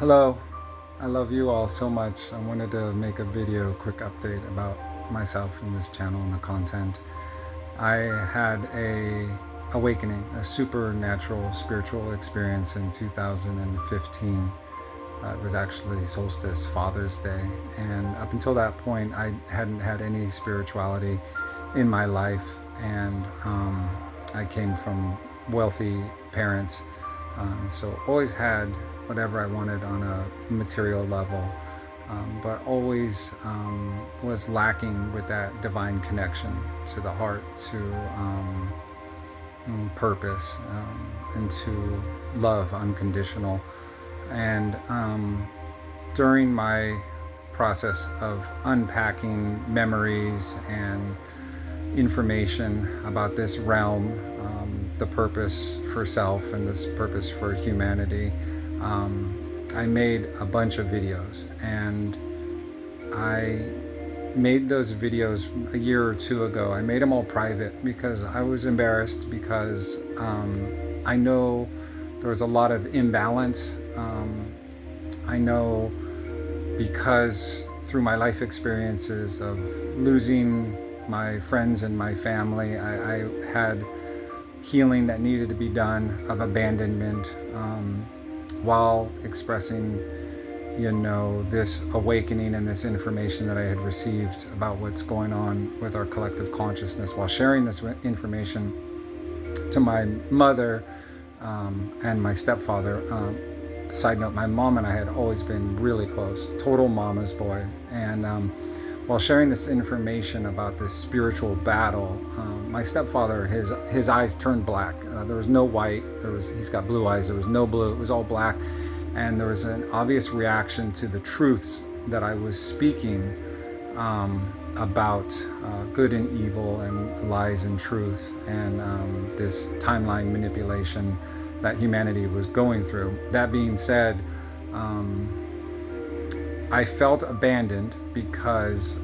Hello, I love you all so much. I wanted to make a video, quick update about myself and this channel and the content. I had a awakening, a supernatural spiritual experience in 2015. It was actually solstice, Father's Day, and up until that point, I hadn't had any spirituality in my life, and I came from wealthy parents, so always had whatever I wanted on a material level, but always was lacking with that divine connection to the heart, to purpose, and to love unconditional. And during my process of unpacking memories and information about this realm, the purpose for self and this purpose for humanity, I made a bunch of videos, and I made those videos a year or two ago. I made them all private because I was embarrassed, because I know there was a lot of imbalance. I know because through my life experiences of losing my friends and my family, I had healing that needed to be done of abandonment, while expressing, this awakening and this information that I had received about what's going on with our collective consciousness, while sharing this information to my mother and my stepfather. Side note, my mom and I had always been really close, total mama's boy. And while sharing this information about this spiritual battle, my stepfather, his eyes turned black. There was no white. He's got blue eyes. There was no blue. It was all black. And there was an obvious reaction to the truths that I was speaking about good and evil and lies and truth, and this timeline manipulation that humanity was going through. That being said, I felt abandoned because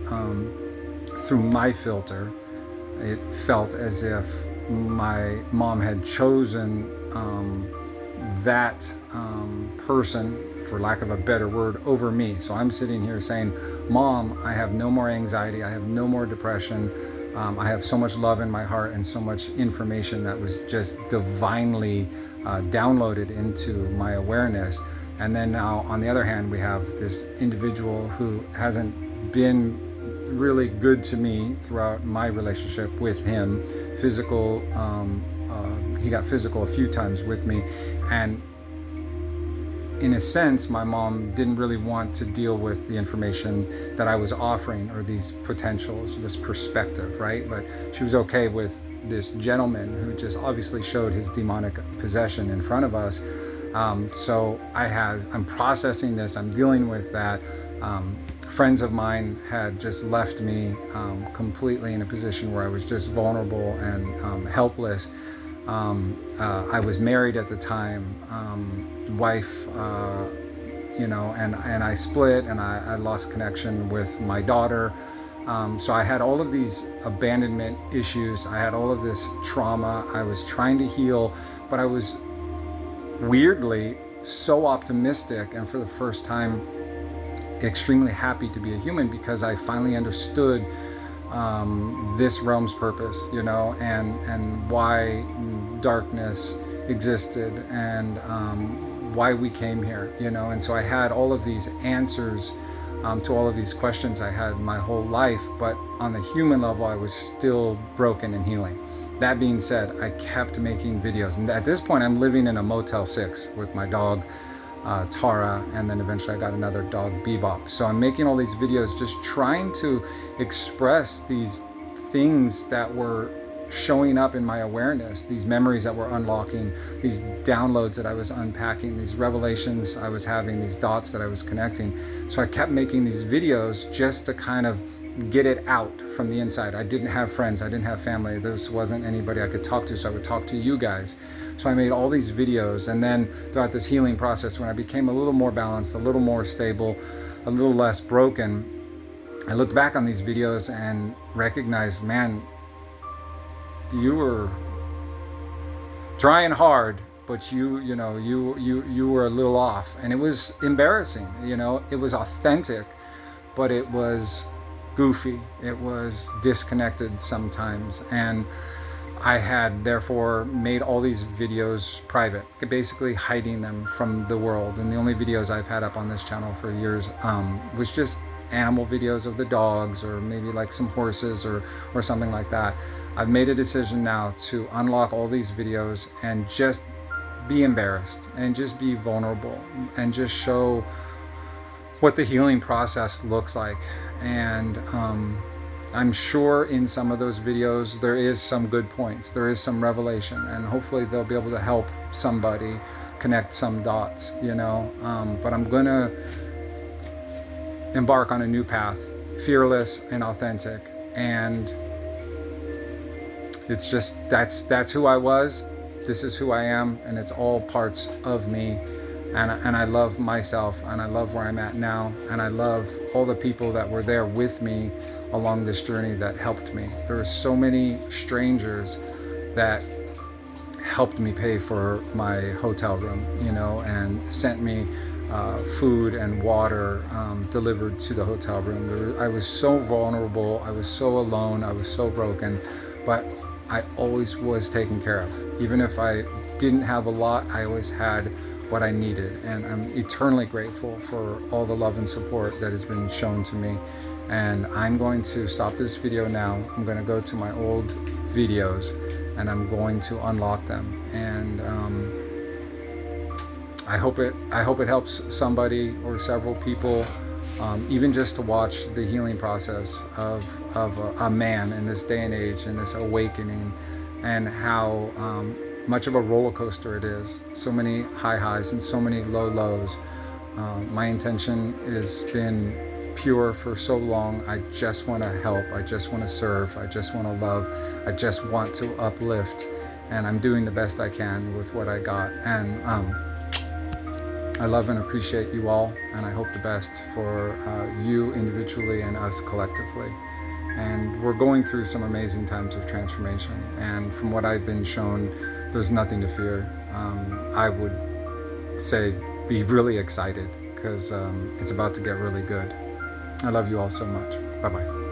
through my filter, it felt as if my mom had chosen that person, for lack of a better word, over me. So I'm sitting here saying, Mom, I have no more anxiety, I have no more depression, I have so much love in my heart and so much information that was just divinely downloaded into my awareness. And then now, on the other hand, we have this individual who hasn't been really good to me throughout my relationship with him. He got physical a few times with me, and in a sense, my mom didn't really want to deal with the information that I was offering, or these potentials, this perspective, right? But she was okay with this gentleman who just obviously showed his demonic possession in front of us. So I'm processing this, I'm dealing with that. Friends of mine had just left me completely in a position where I was just vulnerable and helpless. I was married at the time, wife, and I split, and I lost connection with my daughter. So I had all of these abandonment issues. I had all of this trauma. I was trying to heal, but I was weirdly so optimistic, and for the first time extremely happy to be a human, because I finally understood this realm's purpose, and why darkness existed, and why we came here, and so I had all of these answers to all of these questions I had my whole life, but on the human level I was still broken and healing. That being said, I kept making videos, and at this point I'm living in a Motel 6 with my dog Tara, and then eventually I got another dog, Bebop. So I'm making all these videos just trying to express these things that were showing up in my awareness, these memories that were unlocking, these downloads that I was unpacking, these revelations I was having, these dots that I was connecting. So I kept making these videos just to kind of get it out from the inside. I didn't have friends, I didn't have family, there wasn't anybody I could talk to, so I would talk to you guys. So I made all these videos, and then throughout this healing process, when I became a little more balanced, a little more stable, a little less broken, I looked back on these videos and recognized, man, you were trying hard but you were a little off. And it was embarrassing, it was authentic, but it was goofy. It was disconnected sometimes. And I had therefore made all these videos private, basically hiding them from the world. And the only videos I've had up on this channel for years was just animal videos of the dogs, or maybe like some horses or something like that. I've made a decision now to unlock all these videos and just be embarrassed and just be vulnerable and just show what the healing process looks like. And I'm sure in some of those videos there is some good points, there is some revelation, and hopefully they'll be able to help somebody connect some dots, but I'm gonna embark on a new path, fearless and authentic. And it's just, that's who I was, this is who I am, and it's all parts of me. And I love myself, and I love where I'm at now, and I love all the people that were there with me along this journey that helped me. There were so many strangers that helped me pay for my hotel room, and sent me food and water delivered to the hotel room. I was so vulnerable, I was so alone, I was so broken, but I always was taken care of. Even if I didn't have a lot, I always had what I needed, and I'm eternally grateful for all the love and support that has been shown to me. And I'm going to stop this video now. I'm going to go to my old videos and I'm going to unlock them, and I hope it helps somebody or several people, even just to watch the healing process of a man in this day and age, in this awakening, and how much of a roller coaster it is. So many high highs and so many low lows. My intention has been pure for so long. I just want to help, I just want to serve, I just want to love, I just want to uplift, and I'm doing the best I can with what I got. And I love and appreciate you all, and I hope the best for you individually and us collectively. And we're going through some amazing times of transformation, and from what I've been shown, there's nothing to fear. I would say be really excited, because it's about to get really good. I love you all so much. Bye-bye.